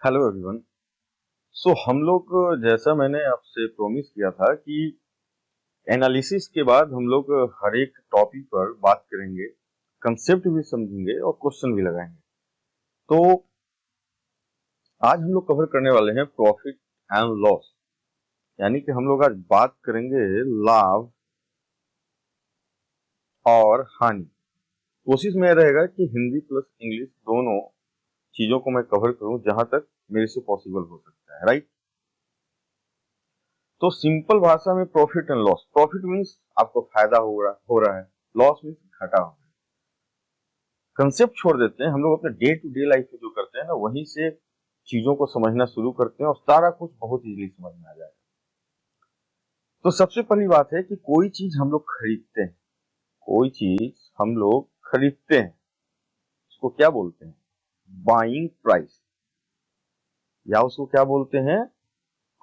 Hello everyone. हम लोग जैसा मैंने आपसे प्रॉमिस किया था कि एनालिसिस के बाद हम लोग हर एक टॉपिक पर बात करेंगे, कंसेप्ट भी समझेंगे और क्वेश्चन भी लगाएंगे। तो आज हम लोग कवर करने वाले हैं प्रॉफिट एंड लॉस, यानी कि हम लोग आज बात करेंगे लाभ और हानि। कोशिश में रहेगा कि हिंदी प्लस इंग्लिश दोनों चीजों को मैं कवर करूं जहां तक मेरे से पॉसिबल हो सकता है, राइट। तो सिंपल भाषा में profit and loss, profit means आपको फायदा हो रहा है, लॉस मीन्स घाटा हो रहा है। कंसेप्ट छोड़ देते हैं, हम लोग अपने डे टू डे लाइफ में जो करते हैं ना, वहीं से चीजों को समझना शुरू करते हैं और सारा कुछ बहुत इजीली समझ में आ जाएगा। तो सबसे पहली बात है कि कोई चीज हम लोग खरीदते हैं, कोई चीज हम लोग खरीदते हैं, उसको क्या बोलते हैं? बाइंग प्राइस, या उसको क्या बोलते हैं?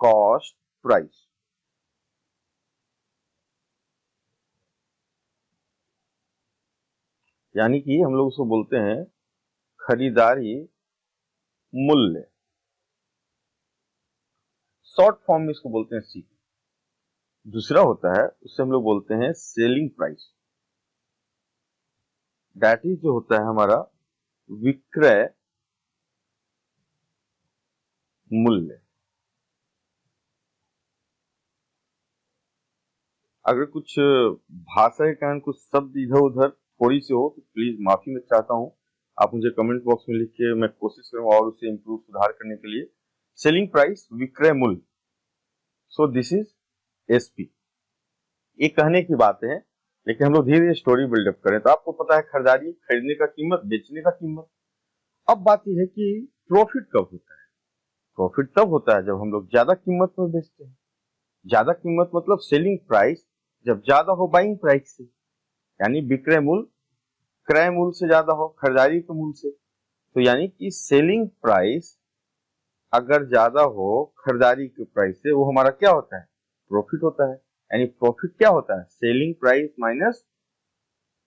Cost price. यानी कि हम लोग उसको बोलते हैं खरीदारी मूल्य, शॉर्ट फॉर्म में इसको बोलते हैं सी। दूसरा होता है, उससे हम लोग बोलते हैं सेलिंग प्राइस, दैट इज जो होता है हमारा विक्रय मूल्य। अगर कुछ भाषा के कारण कुछ शब्द इधर उधर थोड़ी सी हो तो प्लीज माफी मैं चाहता हूं। आप मुझे कमेंट बॉक्स में लिख के, मैं कोशिश करूंगा और उसे इम्प्रूव सुधार करने के लिए। सेलिंग प्राइस, विक्रय मूल्य। So this is SP. ये कहने की बात है, लेकिन हम लोग धीरे धीरे स्टोरी बिल्डअप करें तो आपको पता है खरीदारी, खरीदने का कीमत, बेचने का कीमत। अब बात यह है कि प्रॉफिट कब होता है? प्रॉफिट तब होता है जब हम लोग ज्यादा कीमत में बेचते हैं। ज्यादा कीमत मतलब सेलिंग प्राइस जब ज्यादा हो बाइंग प्राइस से, यानी विक्रय मूल्य क्रय मूल्य से ज्यादा हो खरीदारी के मूल्य से। तो यानी कि सेलिंग प्राइस अगर ज्यादा हो खरीदारी के प्राइस से, वो हमारा क्या होता है? प्रॉफिट होता है। यानी प्रॉफिट क्या होता है? Selling price minus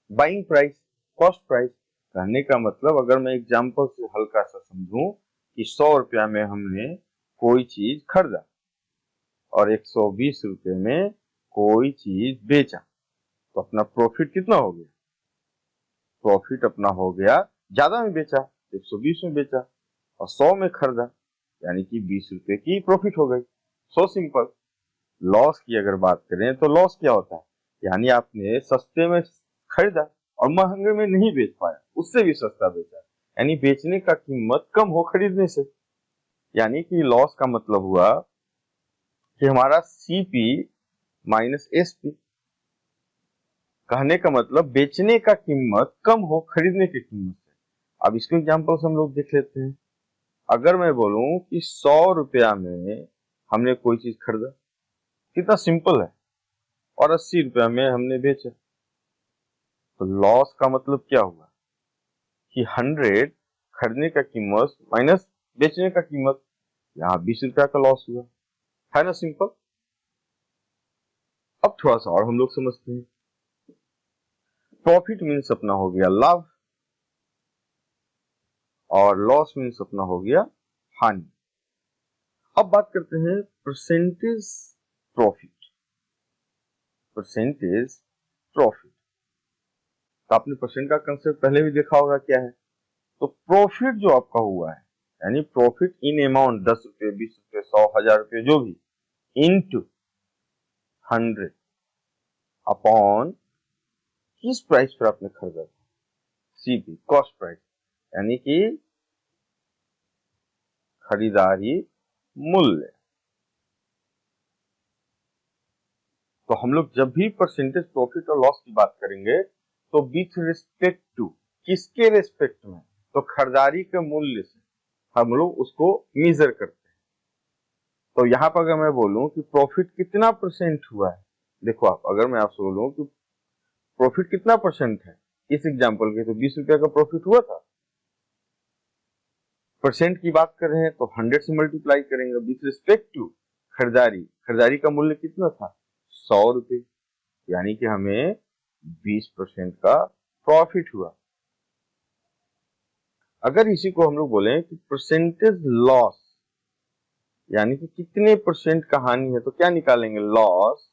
buying price, cost price. कहने का मतलब, अगर मैं एग्जांपल से हल्का सा समझूं कि 100 रुपया में हमने कोई चीज खरीदा और 120 रुपये में कोई चीज बेचा, तो अपना प्रॉफिट कितना हो गया? प्रॉफिट अपना हो गया, ज्यादा में बेचा 120 में बेचा और 100 में खरीदा, यानी कि 20 रुपए की प्रॉफिट हो गई। So simple. लॉस की अगर बात करें तो लॉस क्या होता है? यानी आपने सस्ते में खरीदा और महंगे में नहीं बेच पाया, उससे भी सस्ता बेचा, यानी बेचने का कीमत कम हो खरीदने से। यानी कि लॉस का मतलब हुआ कि हमारा सीपी माइनस एसपी। कहने का मतलब बेचने का कीमत कम हो खरीदने की कीमत से। अब इसके एग्जाम्पल हम लोग देख लेते हैं। अगर मैं बोलूं कि 100 रुपया में हमने कोई चीज खरीदा, कितना सिंपल है, और 80 रुपया में हमने बेचा, तो लॉस का मतलब क्या हुआ कि 100 खरीदने का कीमत माइनस बेचने का कीमत, यहाँ 20 रुपया का लॉस हुआ, है ना सिंपल। अब थोड़ा सा और हम लोग समझते हैं। प्रॉफिट मीन्स अपना हो गया लाभ और लॉस मीन्स अपना हो गया हानि। अब बात करते हैं परसेंटेज प्रॉफिट। परसेंटेज प्रॉफिट, तो आपने परसेंट का कंसेप्ट पहले भी देखा होगा क्या है। तो प्रॉफिट जो आपका हुआ है, यानी प्रॉफिट इन अमाउंट, 10 रुपये, 20 रुपये, 100, 1000 रुपये, जो भी, इनटू 100 अपॉन किस प्राइस पर आपने खरीदा? सीपी, कॉस्ट प्राइस, यानी कि खरीदारी मूल्य। तो हम लोग जब भी परसेंटेज प्रॉफिट और लॉस की बात करेंगे तो विथ रिस्पेक्ट टू, किसके रेस्पेक्ट में? तो खरीदारी के मूल्य से हम लोग उसको मेजर करते हैं। तो यहाँ पर अगर मैं बोलूं कि प्रॉफिट कितना परसेंट हुआ है, देखो आप, अगर मैं आपसे बोलूं कि प्रॉफिट कितना परसेंट है इस एग्जांपल के, तो 20 रुपया का प्रॉफिट हुआ था। परसेंट की बात कर रहे हैं तो 100 से मल्टीप्लाई करेंगे विथ रिस्पेक्ट टू खरीदारी। खरीदारी का मूल्य कितना था? 100 रुपये, यानी कि हमें 20% का प्रॉफिट हुआ। अगर इसी को हम लोग बोले कि परसेंटेज लॉस, यानी कि कितने परसेंट का हानि है, तो क्या निकालेंगे, लॉस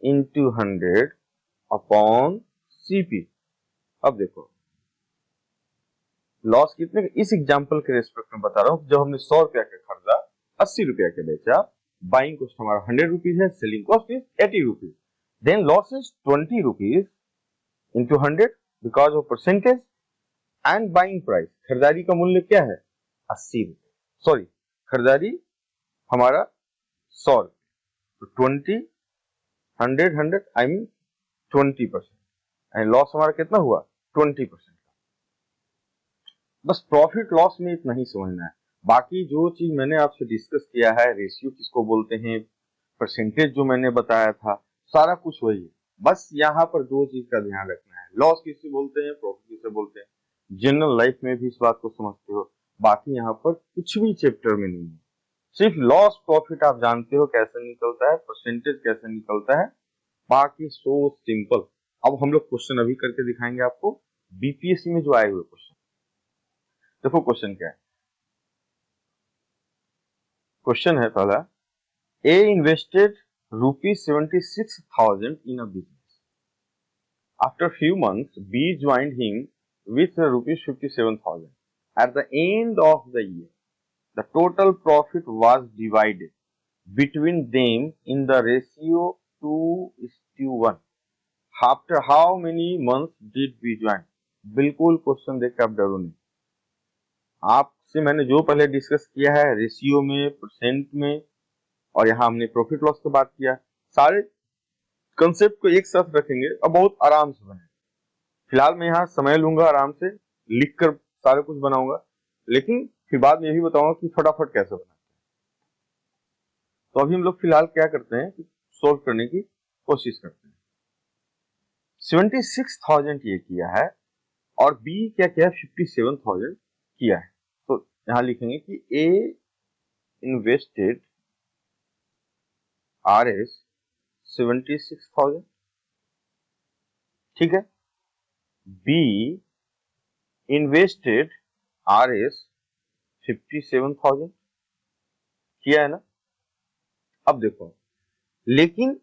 इंटू 100 अपॉन सीपी। अब देखो लॉस कितने, इस एग्जांपल के रेस्पेक्ट में बता रहा हूं, जब हमने 100 रुपया का खरीदा 80 रुपया के बेचा, बाइंग कॉस्ट हमारा 100 रुपीज है, selling cost is 80 rupees, then loss is 20 rupees into 100 because of percentage, and buying price, खरीदारी का मूल्य क्या है 80 रुपये, सॉरी खरीदारी हमारा 100 रुपये, तो 20 100 100 आई मीन 20%, एंड लॉस हमारा कितना हुआ 20%। बस प्रॉफिट लॉस में इतना ही समझना है, बाकी जो चीज मैंने आपसे डिस्कस किया है, रेशियो किसको बोलते हैं, परसेंटेज जो मैंने बताया था, सारा कुछ वही है। बस यहाँ पर दो चीज का ध्यान रखना है, लॉस किसे बोलते हैं, प्रॉफिट किसे बोलते हैं। जनरल लाइफ में भी इस बात को समझते हो, बाकी यहाँ पर कुछ भी चैप्टर में नहीं है, सिर्फ लॉस प्रॉफिट आप जानते हो कैसे निकलता है, परसेंटेज कैसे निकलता है, बाकी सो सिंपल। अब हम लोग क्वेश्चन अभी करके दिखाएंगे आपको, बीपीएससी में जो आए हुए क्वेश्चन। देखो क्वेश्चन क्या है, क्वेश्चन है पहला, ए invested ₹76,000 in a business. After few months, B joined him with ₹57,000. At the end of the year, the total profit was divided between them in the ratio 2:1. After how many months did B join? बिल्कुल question देख के आप डरो नहीं, आपसे मैंने जो पहले डिस्कस किया है रेशियो में, परसेंट में, और यहाँ हमने प्रॉफिट लॉस की बात किया, सारे कंसेप्ट को एक साथ रखेंगे और बहुत आराम से बने। फिलहाल मैं यहाँ समय लूंगा, आराम से लिख कर सारे कुछ बनाऊंगा, लेकिन फिर बाद में ये भी बताऊंगा कि फटाफट कैसे बनाते हैं। तो अभी हम लोग फिलहाल क्या करते हैं कि सोल्व करने की कोशिश करते हैं। 76,000 ये किया है और बी क्या किया है 57,000 किया है, तो यहाँ लिखेंगे कि ए इन्वेस्टेड RS 76,000, ठीक है, B इन्वेस्टेड RS 57,000 किया है ना। अब देखो, लेकिन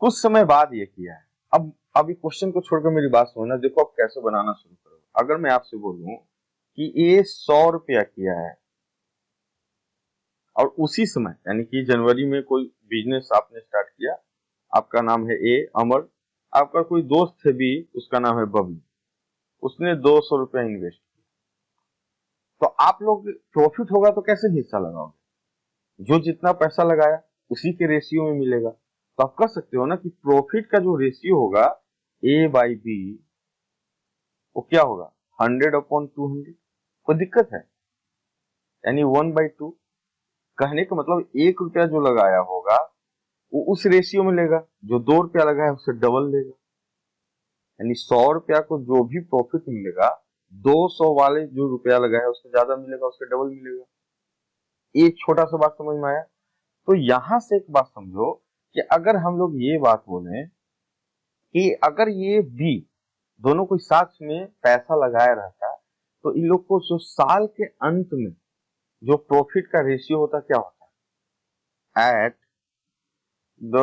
कुछ समय बाद ये किया है। अब अभी क्वेश्चन को छोड़कर मेरी बात सुनना, देखो अब कैसे बनाना शुरू करो। अगर मैं आपसे बोलूं कि ये 100 रुपया किया है और उसी समय यानी कि जनवरी में कोई बिजनेस आपने स्टार्ट किया, आपका नाम है ए अमर, आपका कोई दोस्त है बी, उसका नाम है बबलू, उसने 200 रुपया इन्वेस्ट किया, तो आप लोग प्रॉफिट होगा तो कैसे हिस्सा लगाओगे, जो जितना पैसा लगाया उसी के रेशियो में मिलेगा। तो आप कह सकते हो ना कि प्रॉफिट का जो रेशियो होगा ए बाई बी वो क्या होगा 100/200। कोई दिक्कत है, यानी 1/2। कहने का मतलब 1 रुपया जो लगाया होगा वो उस रेशियो में लेगा, जो 2 रुपया लगाया उससे डबल लेगा, यानी 100 रुपया को जो भी प्रॉफिट मिलेगा 200 वाले जो रुपया लगाया उससे ज्यादा मिलेगा, उससे डबल मिलेगा। एक छोटा सा बात समझ में आया। तो यहां से एक बात समझो कि अगर हम लोग ये बात बोले कि अगर ये बी दोनों कोई साथ में पैसा लगाया रहता तो इन लोग को जो साल के अंत में जो प्रॉफिट का रेशियो होता क्या होता, at the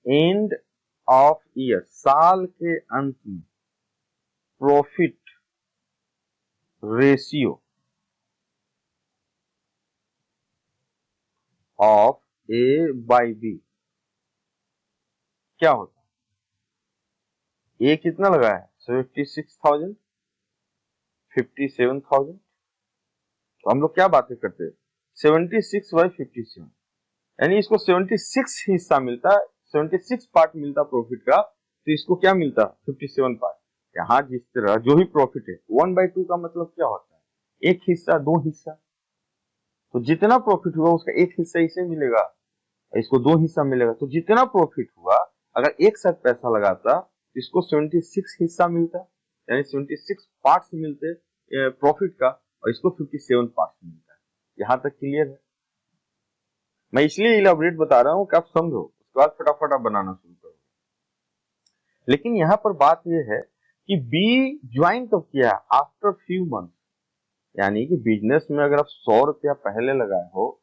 end of year, साल के अंत में profit ratio of A by B क्या होता, ए कितना लगा है 76,000 57,000, तो हम लोग क्या बातें करते हैं 76/57, यानी इसको 76 हिस्सा मिलता, 76 पार्ट मिलता प्रॉफिट का, तो इसको क्या मिलता 57 पार्ट। यहाँ जिस तरह जो भी प्रॉफिट है 1/2 का मतलब क्या होता है, एक हिस्सा, दो हिस्सा, तो जितना प्रॉफिट हुआ उसका एक हिस्सा इसे मिलेगा, इसको दो हिस्सा मिलेगा, तो जितना प्रॉफिट हुआ अगर एक साथ पैसा लगाता तो इसको 76 हिस्सा मिलता, यानी 76 पार्ट्स मिलते प्रॉफिट का, और इसको 57 पार्ट्स मिलता है। यहां तक क्लियर है। मैं इसलिए इलाबोरेट बता रहा हूं कि आप समझो, उसके बाद फटाफट आप बनाना शुरू करो। लेकिन यहाँ पर बात यह है कि बी ज्वाइन कब किया, आफ्टर फ्यू मंथ। यानी कि बिजनेस में अगर आप 100 रुपया पहले लगाए हो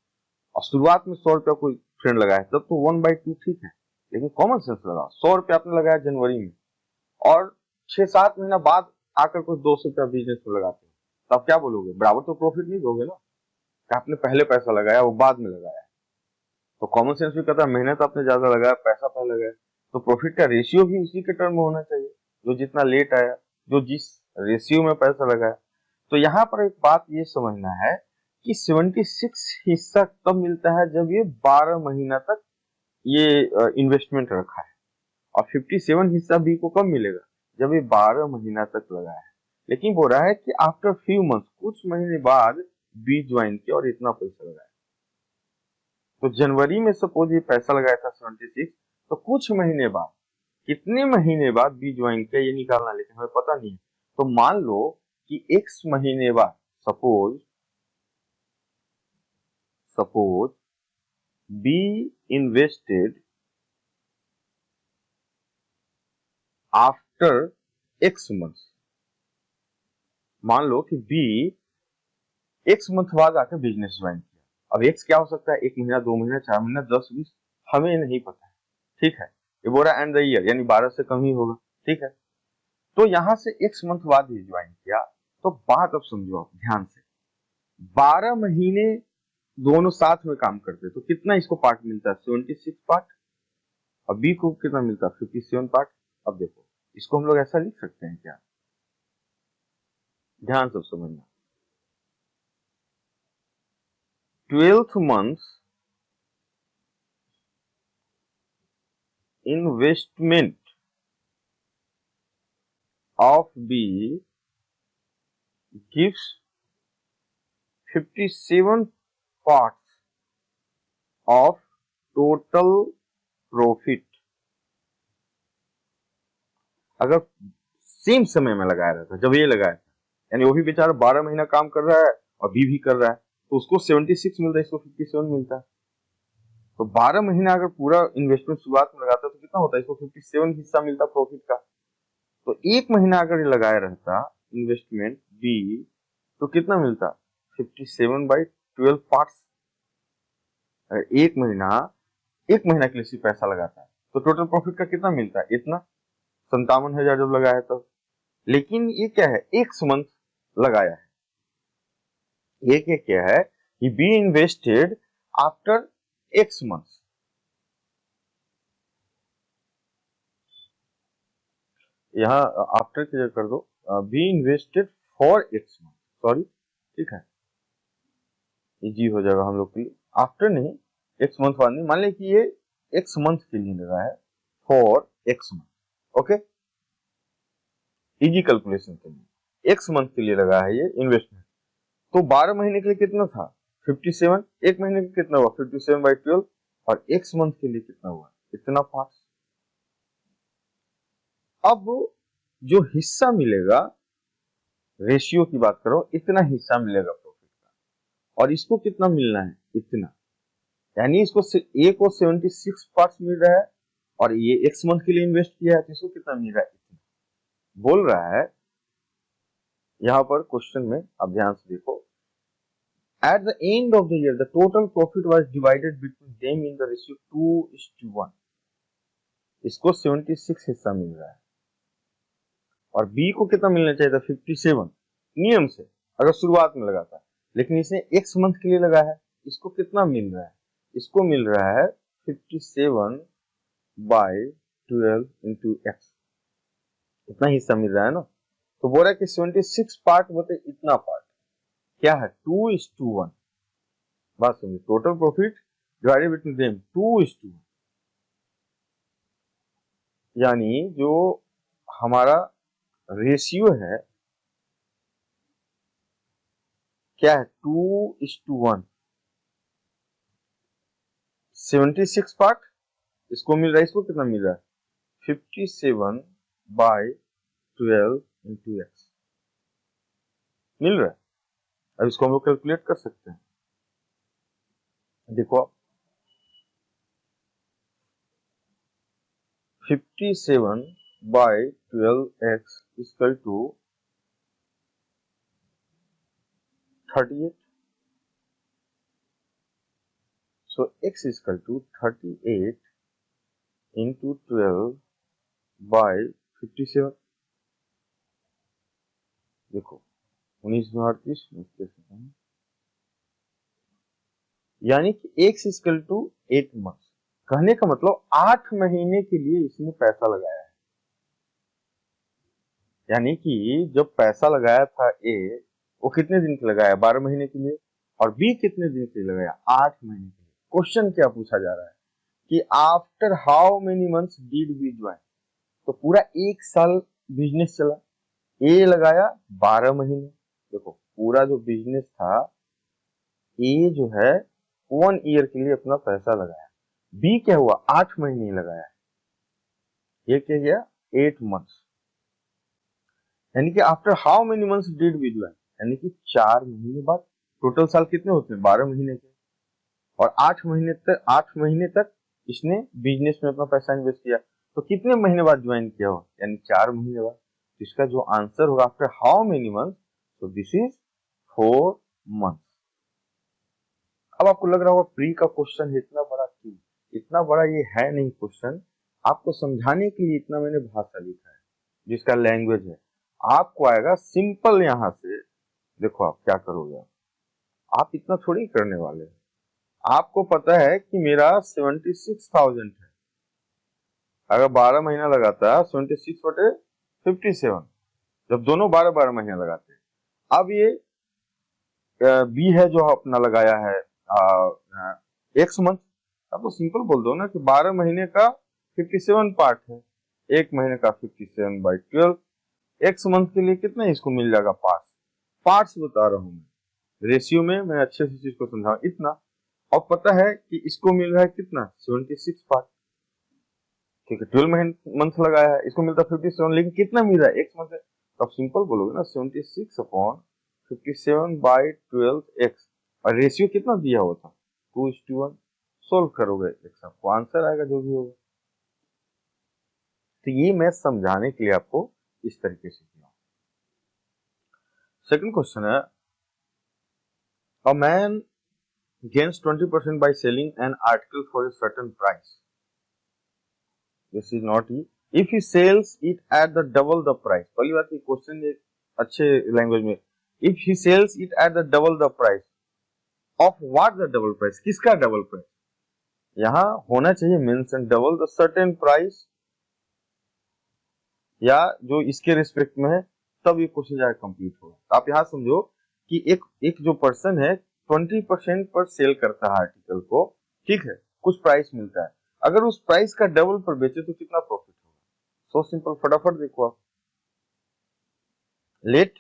और शुरुआत में 100 रुपया कोई फ्रेंड लगाए तब तो 1/2 ठीक है, लेकिन कॉमन सेंस लगाओ। 100 रुपया आपने लगाया जनवरी में और 6-7 महीना बाद आकर कोई 200 रुपया बिजनेस में लगाते हो, तो आप क्या बोलोगे, बराबर तो प्रॉफिट नहीं दोगे ना, कि आपने पहले पैसा लगाया वो बाद में लगाया। तो कॉमन सेंस भी कहता है मेहनत आपने ज्यादा लगाया, पैसा पहले लगाया, तो प्रॉफिट का रेशियो भी उसी के टर्म में होना चाहिए, जो जितना लेट आया, जो जिस रेशियो में पैसा लगाया। तो यहाँ पर एक बात ये समझना है कि 76 हिस्सा तब मिलता है जब ये 12 महीना तक ये इन्वेस्टमेंट रखा है, और 57 हिस्सा बी को कब मिलेगा, जब ये 12 महीना तक लगाया है। लेकिन बोल रहा है कि आफ्टर फ्यू मंथ, कुछ महीने बाद बी ज्वाइन किया और इतना पैसा लगाया। तो जनवरी में सपोज ये पैसा लगाया था 76, तो कुछ महीने बाद, कितने महीने बाद बी ज्वाइन किया ये निकालना, लेकिन हमें पता नहीं है। तो मान लो कि x महीने बाद, suppose be invested after x month. मान लो कि बी x मंथ बाद आकर बिजनेस ज्वाइन किया। अब x क्या हो सकता है, 1 महीना, 2 महीना, 4 महीना, 10, 20, हमें नहीं पता है, ठीक है। ये बोल रहा है एंड द ईयर, यानी 12 से कम ही होगा, ठीक है। तो यहां से x मंथ बाद ही ज्वाइन किया, तो बात अब समझो आप ध्यान से, 12 महीने दोनों साथ में काम करते, तो कितना इसको पार्ट मिलता है, 76 पार्ट, और बी को कितना मिलता है, 57 पार्ट। अब देखो इसको हम लोग ऐसा लिख सकते हैं क्या, ध्यान से समझना। 12th month investment of B gives 57 parts of total profit। अगर सेम समय में लगाया रहता, जब ये लगाया था, यानी वो भी बेचारा 12 महीना काम कर रहा है और बी भी कर रहा है, तो उसको 76 मिलता है, इसको 57 मिलता है। तो 12 महीना अगर पूरा इन्वेस्टमेंट शुरुआत में लगाता तो कितना होता है, इसको 57 हिस्सा मिलता प्रॉफिट का। तो 1 महीना अगर ये लगाया रहता इन्वेस्टमेंट बी, तो कितना मिलता, 57/12 पार्ट्स। एक महीना के लिए सिर्फ पैसा लगाता है तो टोटल प्रॉफिट का कितना मिलता है, इतना 57,000 जब लगाया तब। लेकिन ये क्या है, एक्स मंथ लगाया है, ये क्या है कि be invested after x month. यहाँ आफ्टर की जगह कर दो, be invested for x month, sorry, ठीक है, इजी हो जाएगा हम लोग के लिए। आफ्टर नहीं, एक्स मंथ बाद नहीं, मान लें कि ये एक्स मंथ के लिए लगा है, for x month, okay, easy calculation के लिए एक्स मंथ के लिए लगा है ये इन्वेस्टमेंट। तो 12 महीने के लिए कितना था, 57, एक महीने के कितना हुआ, 57/12, और एक्स मंथ के लिए कितना हुआ, इतना पार्ट। अब जो हिस्सा मिलेगा, रेशियो की बात करो, इतना हिस्सा मिलेगा प्रॉफिट का, और इसको कितना मिलना है, इतना। यानी इसको ए को 76 पार्ट्स मिल रहा है, और ये एक्स मंथ के लिए इन्वेस्ट किया है, तो इसको कितना मिल रहा है, इतना। बोल रहा है यहां पर क्वेश्चन में, अब ध्यान से देखो, at the end of the year the total profit was divided between them in the ratio 2:1। इसको 76 हिस्सा मिल रहा है, और बी को कितना मिलना चाहिए था, 57 नियम से, अगर शुरुआत में लगाता है। लेकिन इसने एक्स मंथ के लिए लगा है, इसको कितना मिल रहा है, इसको मिल रहा है 57/12 इंटू एक्स, इतना हिस्सा मिल रहा है ना। तो बोल रहा है कि 76 पार्ट बटे इतना पार्ट, क्या है, 2:1। बात समझिए, total profit divided between them 2:1। यानी जो हमारा रेशियो है क्या है, 2:1। 76 पार्ट इसको मिल रहा है, इसको कितना मिल रहा है, 57/12 इंटू एक्स मिल रहा है। अब इसको हम लोग कैलकुलेट कर सकते हैं, देखो आप, 57 by 12x equal to 38. So x is equal to 38 into 12 by 57. देखो 1938 यानी कि x इक्वल टू 8 मंथ। कहने का मतलब 8 महीने के लिए इसने पैसा लगाया है। यानी कि जब पैसा लगाया था ए, वो कितने दिन के लगाया? 12 महीने के लिए। और बी कितने दिन के लिए लगाया? 8 महीने के लिए। क्वेश्चन क्या पूछा जा रहा है कि after how many months did we join? तो पूरा 1 साल बिजनेस चला, ए लगाया 12 महीने। देखो पूरा जो बिजनेस था, ए जो है 1 ईयर के लिए अपना पैसा लगाया, बी क्या हुआ? 8 महीने लगाया, ये क्या गया? 8 मंथ्स। यानी कि after how many months did we join, यानी कि 4 महीने बाद। टोटल साल कितने होते हैं? 12 महीने के। और 8 महीने तक इसने बिजनेस में अपना पैसा इन्वेस्ट किया। तो कितने महीने बाद ज्वाइन किया हो? यानी 4 महीने बाद। तो इसका जो आंसर होगा आफ्टर हाउ मेनी मंथ्स, तो दिस इज 4 मंथ्स। अब आपको लग रहा होगा प्री का क्वेश्चन है इतना बड़ा क्यों? इतना बड़ा ये है नहीं क्वेश्चन, आपको समझाने के लिए इतना मैंने भाषा लिखा है जिसका लैंग्वेज है। आपको आएगा सिंपल। यहां से देखो आप क्या करोगे, आप इतना थोड़ी करने वाले हैं। आपको पता है कि मेरा 76,000 है। अगर 12 महीना लगाता है 76 बटे 57, जब दोनों 12-12 महीना लगाते हैं। अब ये बी है जो अपना लगाया है एक्स मंथ। अब तो सिंपल बोल दो ना कि 12 महीने का 57 पार्ट है, एक महीने का 57 बाई 12। एक्स मंथ के लिए कितना इसको मिल जाएगा? पार्ट्स बता रहा हूं मैं, रेशियो में मैं अच्छे से चीज को समझाऊं इतना। और पता है कि इसको मिल रहा है कितना? 76 पार्ट। ठीक है, 12 मंथ लगाया है, इसको मिलता है 57, लेकिन कितना मिल रहा है? एक्स मंथ है। तो आप सिंपल बोलोगे ना 76 अपॉन 57 बाई 12 एक्स। और रेशियो कितना दिया हुआ था? 2:1। सोल्व करोगे एक्स, आपको आंसर आएगा जो भी होगा। तो ये मैं समझाने के लिए आपको इस तरीके से किया। सेकंड क्वेश्चन है, a man gains 20% by selling an article for a certain price. This is not E. If he sells it at the double the price. पहली बात ये क्वेश्चन एक अच्छे लैंग्वेज में, if he sells it at the double the price of what? The double price, किसका double price? यहाँ होना चाहिए mention double the certain price, या जो इसके रिस्पेक्ट में है, तब ये क्वेश्चन जाकर कंप्लीट होगा। आप यहाँ समझो कि एक जो पर्सन है 20% पर सेल करता है आर्टिकल को, ठीक है, कुछ प्राइस मिलता है। अगर उस प्राइस का डबल पर बेचे तो कितना प्रॉफिट होगा? सो सिंपल, फटाफट देखो आप। लेट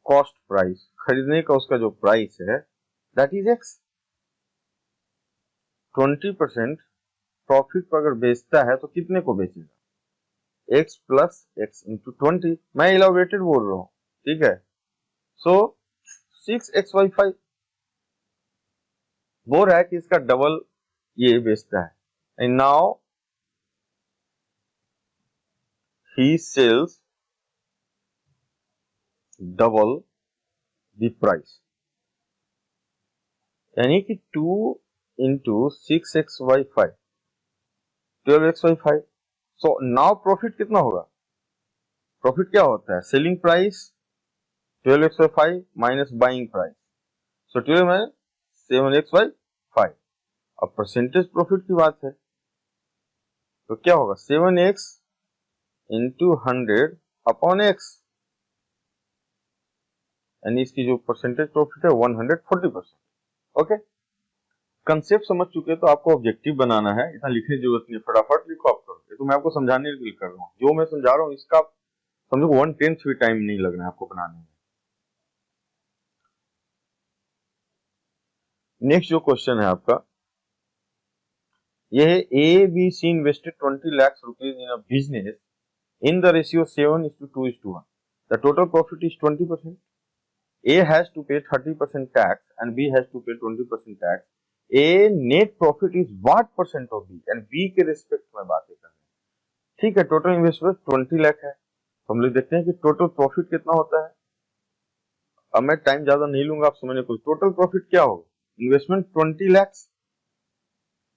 कॉस्ट प्राइस, खरीदने का उसका जो प्राइस है, दैट इज एक्स। 20% प्रॉफिट पर अगर बेचता है तो कितने को बेचेगा? x plus x into 20। मैं इलाबोरेटेड बोल रहा हूं, ठीक है। सो 6x/5 बोल रहा है कि इसका डबल ये बेचता है। And now he sells double the price, यानी कि 2 into 6x/5, 12x/5। So now profit कितना होगा? प्रॉफिट क्या होता है? Selling price 12x/5 minus buying price. So 12 में 7x/5। अब परसेंटेज प्रॉफिट की बात है तो क्या होगा? 7x इंटू 100 अपॉन एक्स, यानी इसकी जो परसेंटेज प्रॉफिट है 140%। ओके, कंसेप्ट समझ चुके तो आपको ऑब्जेक्टिव बनाना है, इतना लिखने की जरूरत नहीं है, फटाफट लिखो आप करो। ये तो मैं आपको समझाने के लिए कर रहा हूँ, जो मैं समझा रहा हूँ इसका समझो 1/10 भी टाइम नहीं लगना है आपको बनाने में। नेक्स्ट जो क्वेश्चन है आपका, ये है A B C invested 20 lakhs rupees in a business in the ratio 7:2:1. The total profit is 20%. A has to pay 30% tax and B has to pay 20% tax. A net profit is what percent of B? And B के respect में बातें कर रहे हैं। ठीक है, total investment 20 lakh है, तो हम लोग देखते हैं कि टोटल प्रॉफिट कितना होता है। अब मैं टाइम ज्यादा नहीं लूंगा, आप समझने को। टोटल प्रॉफिट क्या होगा, इन्वेस्टमेंट 20 लाख,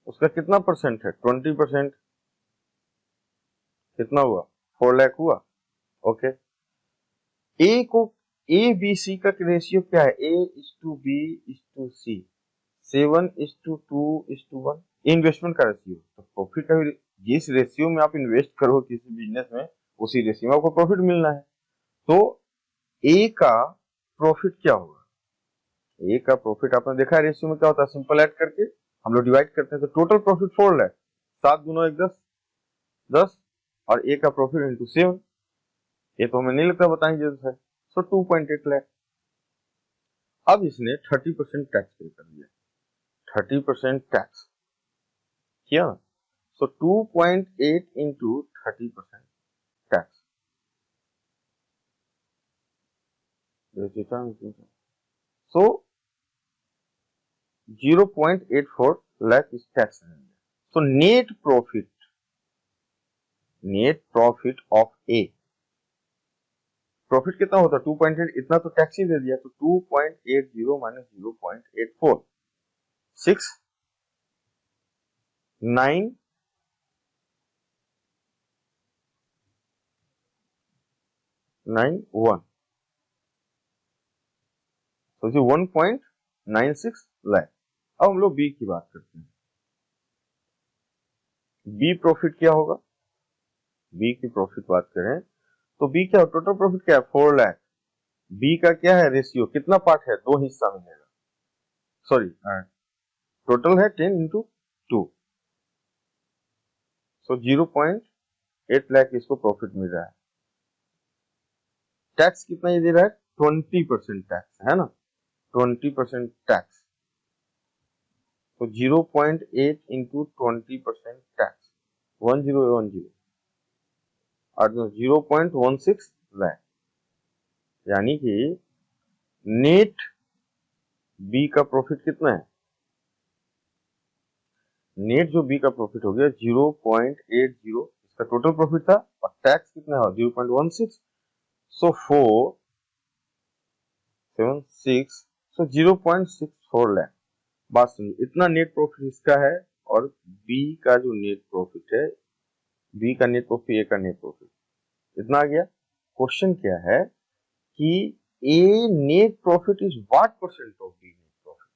उसका कितना परसेंट है, 20%, कितना हुआ, 4 लाख हुआ। ओके, ए को, ए बी सी का रेशियो क्या है, A is to B is to C, 7:2:1, investment का रेशियो। तो प्रॉफिट का भी जिस रेशियो में आप इन्वेस्ट करो किसी बिजनेस में, उसी रेशियो में आपको प्रॉफिट मिलना है। तो ए का प्रॉफिट क्या होगा, ए का प्रॉफिट आपने देखा है रेशियो में क्या होता है, सिंपल ऐड करके हम लोग डिवाइड करते हैं, तो टोटल प्रॉफिट 4 लाख, 7 दूना 1 10, 10, और ए का प्रॉफिट इंटू 7, ये तो हमें नहीं लगता बताएंगे जरूरत है, सो 2.8 लाख। अब इसने 30% टैक्स पे कर दिया, 30% टैक्स किया, सो 2.8 into 30% tax, so 0.84 lakh is tax. So net profit of A, profit कितना होता है 2.8, इतना तो टैक्स ही दे दिया, तो 2.80 माइनस 0.84, 6,991, तो 1.96 लाख। अब हम लोग बी की बात करते हैं, बी प्रॉफिट क्या होगा, बी की प्रॉफिट बात करें तो बी क्या, टोटल प्रॉफिट क्या है 4 लाख, बी का क्या है रेशियो, कितना पार्ट है, 2 हिस्सा मिलेगा, सॉरी टोटल है 10 इंटू 2, सो 0.8 लाख इसको प्रॉफिट मिल रहा है। टैक्स कितना ये दे रहा है, 20% टैक्स है ना, 20% टैक्स, तो 0.8 इंटू 20% टैक्स, 1010 और 0.16 लाख, यानी कि नेट बी का प्रॉफिट कितना है, नेट जो बी का प्रॉफिट हो गया 0.80, इसका टोटल प्रॉफिट था, और टैक्स कितना है 0.16, सो 476, सो 0.64 लाख। बात सुनिए, इतना नेट प्रॉफिट इसका है, और बी का जो नेट प्रॉफिट है, बी का नेट प्रॉफिट, ए का नेट प्रॉफिट इतना आ गया। क्वेश्चन क्या है कि A net profit is what percent of B net profit,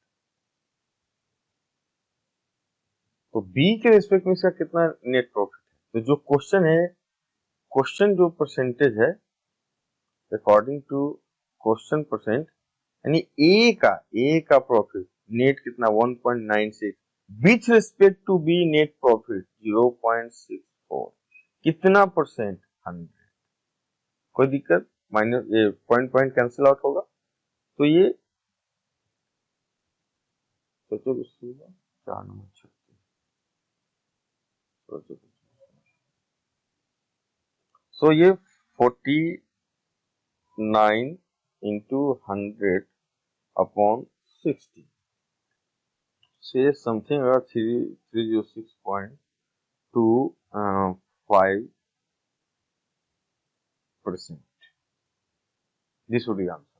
तो बी के रिस्पेक्ट में इसका कितना नेट प्रॉफिट है। तो जो क्वेश्चन है, क्वेश्चन जो परसेंटेज है अकॉर्डिंग टू क्वेश्चन परसेंट, यानी ए का प्रॉफिट नेट कितना 1.96, with respect to B net profit 0.64, कितना परसेंट, 100। कोई दिक्कत, माइनस ये पॉइंट पॉइंट कैंसिल आउट होगा, तो ये सोचो 4 नंबर 36, सोचो, सो ये 49 इंटू 100 अपॉन 60, से something 306.25%, this would be answer.